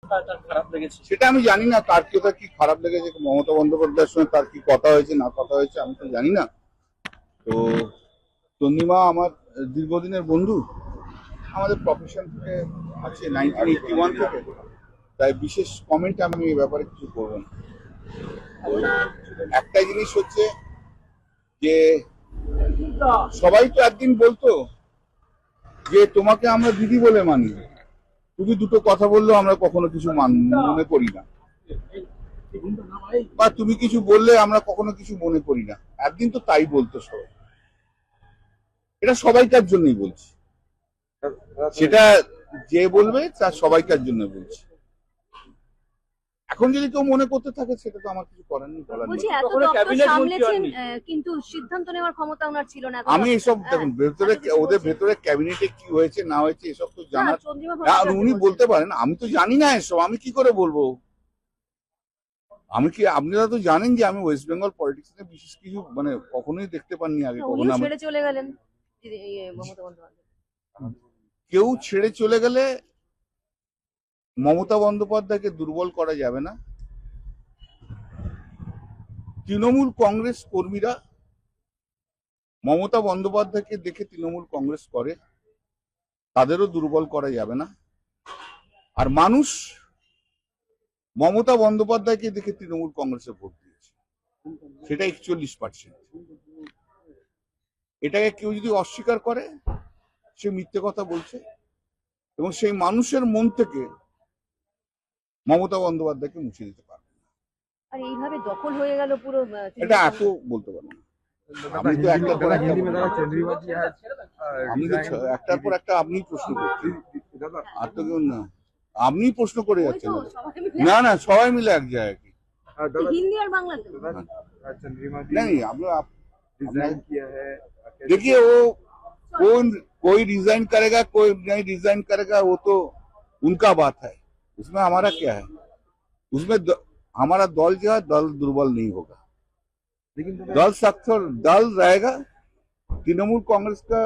তার খারাপ লেগেছে? সেটা আমি জানি না, তার কথা কি খারাপ লেগেছে, মমতা বন্দ্যোপাধ্যায়ের সঙ্গে তার কি কথা হয়েছে না কথা হয়েছে আমি তো জানি না। তো চন্দ্রিমা আমার দীর্ঘদিনের বন্ধু, আমাদের প্রফেশন থেকে আছে 1981 থেকে, তাই বিশেষ কমেন্ট আমি এই ব্যাপারে কিছু করবো না। তো একটা জিনিস হচ্ছে যে সবাই তো একদিন বলতো যে তোমাকে আমরা দিদি বলে মানি, তুমি দুটো কথা বললেও আমরা কখনো কিছু মনে করি না, বা তুমি কিছু বললে আমরা কখনো কিছু মনে করি না। একদিন তো তাই বলতো সবাই। এটা সবাইকার জন্যই বলছি, সেটা যে বলবে তার সবাইকার জন্য বলছি। এখন যদি কেউ মনে করতে থাকে সেটা তো আমার কিছু করার নেই, বলার নেই। কিন্তু সিদ্ধান্ত নেওয়ার ক্ষমতা ওনার ছিল না। আমি এসব দেখুন ভেতরে ওদের ভেতরে ক্যাবিনেটে কি হয়েছে না হয়েছে এসব তো জানার, উনি বলতে পারেন, আমি তো জানি না এসব, আমি কি করে বলবো? আমি কি, আপনারা তো জানেন যে আমি ওয়েস্ট বেঙ্গল পলিটিক্স এ বিশেষ কিছু মানে কখনোই দেখতে পাননি আগে, কখনো ছেড়ে চলে গেলেন। কেউ ছেড়ে চলে গেলে মমতা বন্দ্যোপাধ্যায়কে দুর্বল করা যাবে না। তৃণমূল কংগ্রেস কর্মীরা মমতা বন্দ্যোপাধ্যায়কে দেখে তৃণমূল কংগ্রেস করে, তাদেরও দুর্বল করা যাবে না। আর মানুষ মমতা বন্দ্যোপাধ্যায়কে দেখে তৃণমূল কংগ্রেসে ভোট দিয়েছে, সেটা 41%। এটাকে কেউ যদি অস্বীকার করে সে মিথ্যে কথা বলছে, এবং সেই মানুষের মন থেকে মমতা বন্দ্যোপাধ্যায়কে মুছে দিতে পারবে না। আর এইভাবে দখল হয়ে গেল পুরো, এটা এত বলতে পারবো না। আমি তো একটার পর একটা আপনি প্রশ্ন করছেন, আর তো কেউ না, আপনি প্রশ্ন করে যাচ্ছেন। না না, সবাই মিলে এক জায়গায় হিন্দি আর বাংলা नहीं। देखिए वो कोई रिजाइन करेगा कोई नहीं रिजाइन करेगा, वो तो उनका बात है, उसमें हमारा क्या है। उसमें हमारा दल जो है दल दुर्बल नहीं होगा, दल सख्त दल रहेगा। तृणमूल कांग्रेस का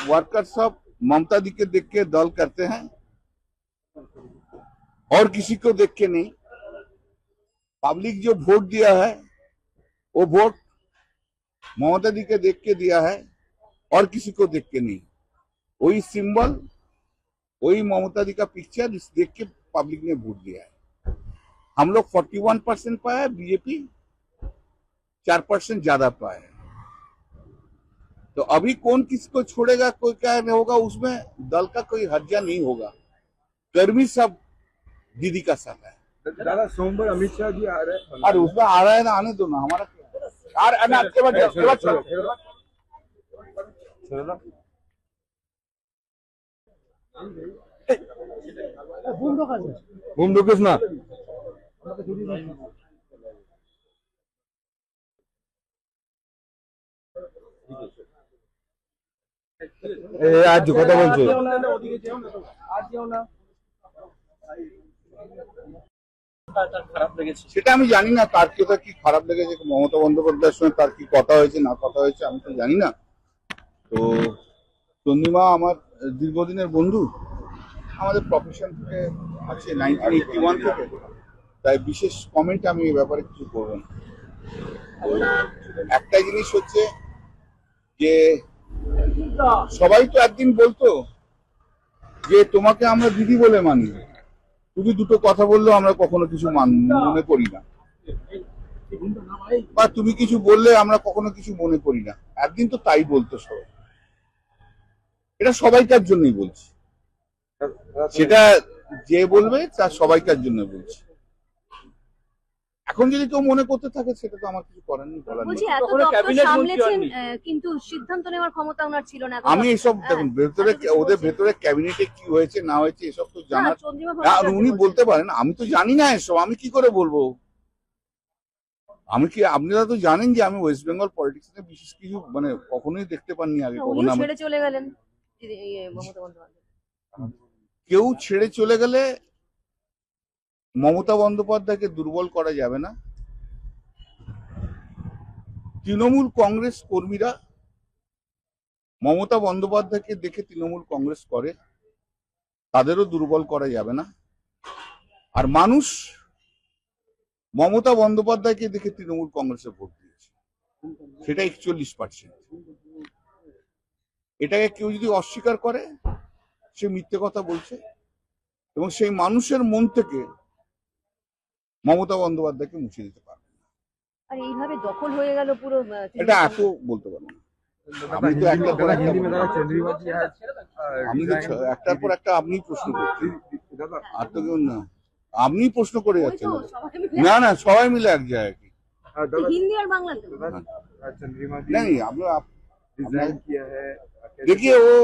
वर्कर सब ममता दी के देख के दल करते हैं और किसी को देख के नहीं। पब्लिक जो वोट दिया है वो वोट ममता दी के देख के दिया है और किसी को देख के नहीं। वही सिंबल, वही ममता दी का पिक्चर इस देख के पब्लिक ने वोट दिया है। हम लोग 41% पाए, बीजेपी 4% ज्यादा पाए। तो अभी कौन किसको छोड़ेगा, कोई क्या नहीं होगा, उसमें दल का कोई हर्जा नहीं होगा। कर्मी सब दीदी का साथ है। दादा सोमवार अमित शाह जी आ रहे हैं, अरे उसमें आ रहा है ना, आने दो ना, हमारा घूम ढुकिस ना। आज কথা বলছো তার খারাপ লেগেছে? সেটা আমি জানি না, তার কথা কি খারাপ লেগেছে, মমতা বন্দ্যোপাধ্যায়ের সঙ্গে তার কি কথা হয়েছে না কথা হয়েছে আমি তো জানি না। তো চন্দ্রিমা আমার দীর্ঘদিনের বন্ধু, আমাদের প্রফেশন থেকে আছে 1981 থেকে, তাই বিশেষ কমেন্ট আমি এই ব্যাপারে কিছু করবো না। তো একটা জিনিস হচ্ছে যে সবাই তো একদিন বলতো যে তোমাকে আমরা দিদি বলে মানি, তুমি দুটো কথা বললেও আমরা কখনো কিছু মনে করি না, বা তুমি কিছু বললে আমরা কখনো কিছু মনে করি না। একদিন তো তাই বলতো সবাই। এটা সবাইকার জন্যই বলছি, সেটা যে বলবে তার সবাইকার জন্য বলছি। এখন যদি কেউ মনে করতে থাকে সেটা তো আমার কিছু করার নেই, বলার নেই। কিন্তু সিদ্ধান্ত নেওয়ার ক্ষমতা ওনার ছিল না। আমি এসব দেখুন ভেতরে ওদের ভেতরে ক্যাবিনেটে কি হয়েছে না হয়েছে এসব তো জানার, উনি বলতে পারেন, আমি তো জানি না এসব, আমি কি করে বলবো? আমি কি, আপনারা তো জানেন যে আমি ওয়েস্ট বেঙ্গল পলিটিক্স এ বিশেষ কিছু মানে কখনোই দেখতে পাননি আগে, কখনো ছেড়ে চলে গেলেন। কেউ ছেড়ে চলে গেলে মমতা বন্দ্যোপাধ্যায়কে দুর্বল করা যাবে না। তৃণমূল কংগ্রেস কর্মীরা মমতা বন্দ্যোপাধ্যায়কে দেখে তৃণমূল কংগ্রেস করে, তাদেরও দুর্বল করা যাবে না। আর মানুষ মমতা বন্দ্যোপাধ্যায়কে দেখে তৃণমূল কংগ্রেসে ভোট দিয়েছে, সেটা 41%। এটাকে কেউ যদি অস্বীকার করে সে মিথ্যে কথা বলছে, এবং সেই মানুষের মন থেকে মমতা বন্দ্যোপাধ্যায়কে মুছে দিতে পারবে না। আর এইভাবে দখল হয়ে গেল পুরো এটা এত বলতে পারবো না। আমি তো একটার পর একটা हिंदी में दादा चंद्रिमा जी आज আমি তো একটার পর একটা আপনি প্রশ্ন করছেন, दादा আর তো কেউ না। আপনি প্রশ্ন করে ওই যাচ্ছেন। তো সবাই মিলে না না, সবাই মিলে এক জায়গায়। दादा হিন্দি আর বাংলা তো चंद्रिमा जी नहीं आप लोग डिजाइन किया है देखिए, वो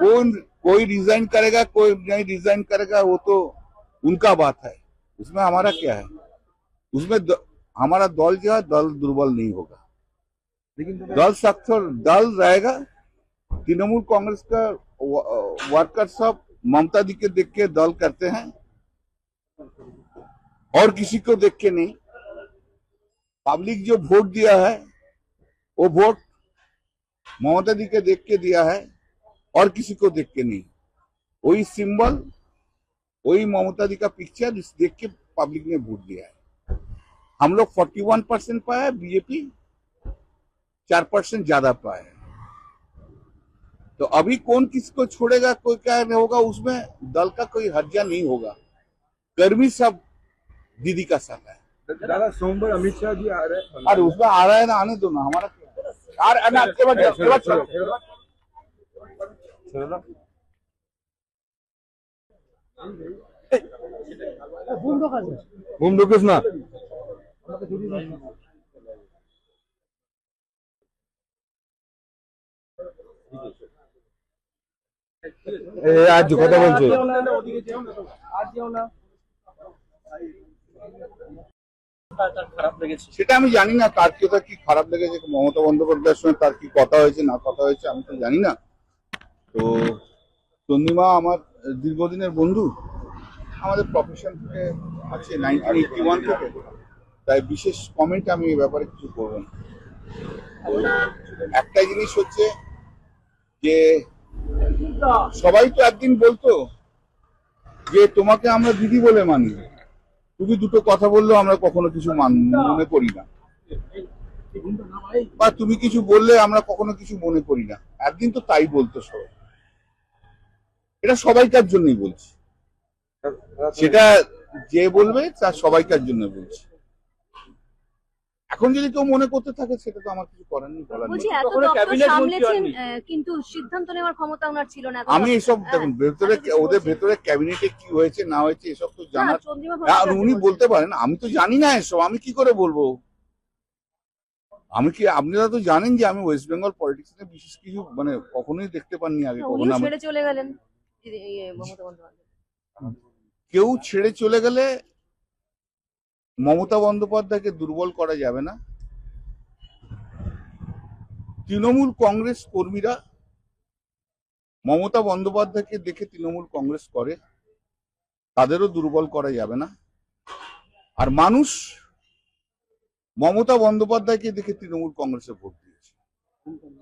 कौन कोई रिजाइन करेगा कोई नहीं रिजाइन करेगा, वो तो उनका बात है, उसमें हमारा क्या है। उसमें हमारा दल जो है दल दुर्बल नहीं होगा, लेकिन दल सख्त और दल रहेगा। तृणमूल कांग्रेस का वर्कर सब ममता दी के देख के दल करते हैं और किसी को देख के नहीं। पब्लिक जो वोट दिया है वो वोट ममता दी के देख के दिया है और किसी को देख के नहीं। वही सिंबल, वही ममता दी का पिक्चर इस देख के पब्लिक ने वोट दिया है। हम लोग 41% पाए, बीजेपी 4% ज्यादा पाए। तो अभी कौन किसको छोड़ेगा, कोई क्या होगा, उसमें दल का कोई हर्जा नहीं होगा। कर्मी सब दीदी का साथ है। दादा सोमवार अमित शाह जी आ रहे हैं अरे उसमें आ रहा है ना, आने दो ना, हमारा क्या है? के बाद चलो घूम ढुकिस ना आज কথা বলছে তার খারাপ লেগেছে। সেটা আমি জানি না, তার কথা কি খারাপ লেগেছে, মমতা বন্দ্যোপাধ্যায়ের সঙ্গে তার কি কথা হয়েছে না কথা হয়েছে আমি তো জানি না। তো চন্দ্রিমা আমার দীর্ঘদিনের বন্ধু, আমাদের প্রফেশন থেকে আছে 1981 থেকে, তাই বিশেষ কমেন্ট আমি এই ব্যাপারে কিছু করব না। তো একটা জিনিস হচ্ছে যে সবাই তো একদিন বলতো যে তোমাকে আমরা দিদি বলে মানি, তুমি দুটো কথা বললেও আমরা কখনো কিছু মনে করি না, বা তুমি কিছু বললে আমরা কখনো কিছু মনে করি না। একদিন তো তাই বলতো সবাই। এটা সবাইকার জন্যই বলছি, সেটা যে বলবে তার সবাইকার জন্য বলছি। এখন যদি কেউ মনে করতে থাকে সেটা তো আমার কিছু করার নেই, বলার বলছি নেই। এত তখন দপ্তর ক্যাবিনেট মন্ত্রী সামলেছেন, হননি। কিন্তু সিদ্ধান্ত নেওয়ার ক্ষমতা ওনার ছিল না। আমি এসব দেখুন, ভেতরে এত কিছু ওদের বলছেন। ভেতরে ক্যাবিনেটে কি হয়েছে না হয়েছে এসব তো না, জানার। চন্দ্রিমা হ্যাঁ, ভট্টাচার্য উনি বলছেন। বলতে পারেন, আমি তো জানি না এসব, আমি কি করে বলবো। আমি কি, আপনারা তো জানেন যে আমি ওয়েস্ট বেঙ্গল পলিটিক্স নিয়ে বিশেষ কিছু মানে কখনোই দেখতে পাননি আগে, কখনো উনিও আমি। ছেড়ে চলে গেলেন মমতা বন্দ্যোপাধ্যায়। কেউ ছেড়ে চলে গেলে মমতা বন্দ্যোপাধ্যায়কে দুর্বল করা যাবে না। তৃণমূল কংগ্রেস কর্মীরা মমতা বন্দ্যোপাধ্যায়কে দেখে তৃণমূল কংগ্রেস করে, তাদেরও দুর্বল করা যাবে না। আর মানুষ মমতা বন্দ্যোপাধ্যায়কে দেখে তৃণমূল কংগ্রেসে ভোট দিয়েছে,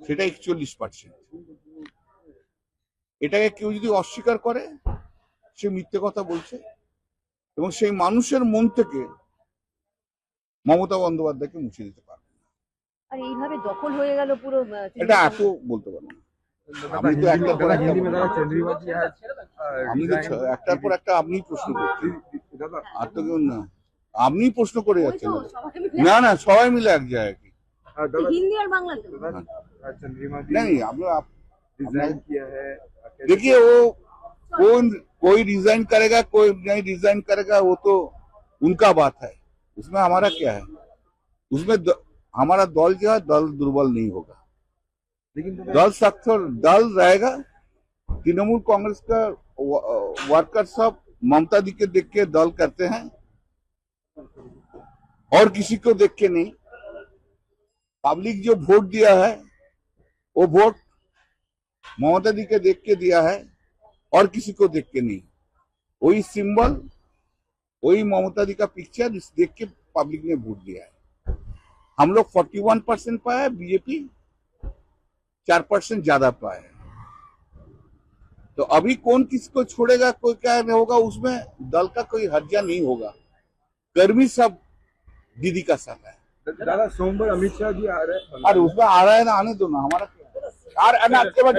সেটা 41%। এটাকে কেউ যদি অস্বীকার করে সে মিথ্যে কথা বলছে, এবং সেই মানুষের মন থেকে মমতা বন্দ্যোপাধ্যায়কে মুছে দিতে পারবে না। আর এইভাবে দখল হয়ে গেল পুরো এটা এত বলতে পারবো না। আমি তো একটার পর একটা हिंदी में दादा चंद्रिमा जी आज আমি তো একটার পর একটা আপনি প্রশ্ন করছেন, दादा আর তো কেউ না। আপনি প্রশ্ন করে ওই যাচ্ছেন। তো সবাই মিলে না না, সবাই মিলে এক জায়গায়। दादा হিন্দি আর বাংলা তো चंद्रिमा जी नहीं आप लोग डिजाइन किया है देखिए, वो कौन कोई रिजाइन करेगा कोई नहीं रिजाइन करेगा, वो तो उनका बात है, उसमें हमारा क्या है। उसमें हमारा दल जो है दल दुर्बल नहीं होगा, लेकिन दल सख्त और दल रहेगा। तृणमूल कांग्रेस का वर्कर सब ममता दी के देख के दल करते हैं और किसी को देख के नहीं। पब्लिक जो वोट दिया है वो वोट ममता दी के देख के दिया है और किसी को देख के नहीं। वही सिंबल, वही ममता दी का पिक्चर इस देख के पब्लिक ने वोट दिया है। हम लोग 41% पाए, बीजेपी 4% ज्यादा पाए। तो अभी कौन किसको छोड़ेगा, कोई क्या नहीं होगा, उसमें दल का कोई हर्जा नहीं होगा। कर्मी सब दीदी का साथ है। दादा सोमवार अमित शाह जी आ रहे हैं। अरे उसमें आ रहा है ना, आने दो ना, हमारा क्या है। यार, अनाज के बाद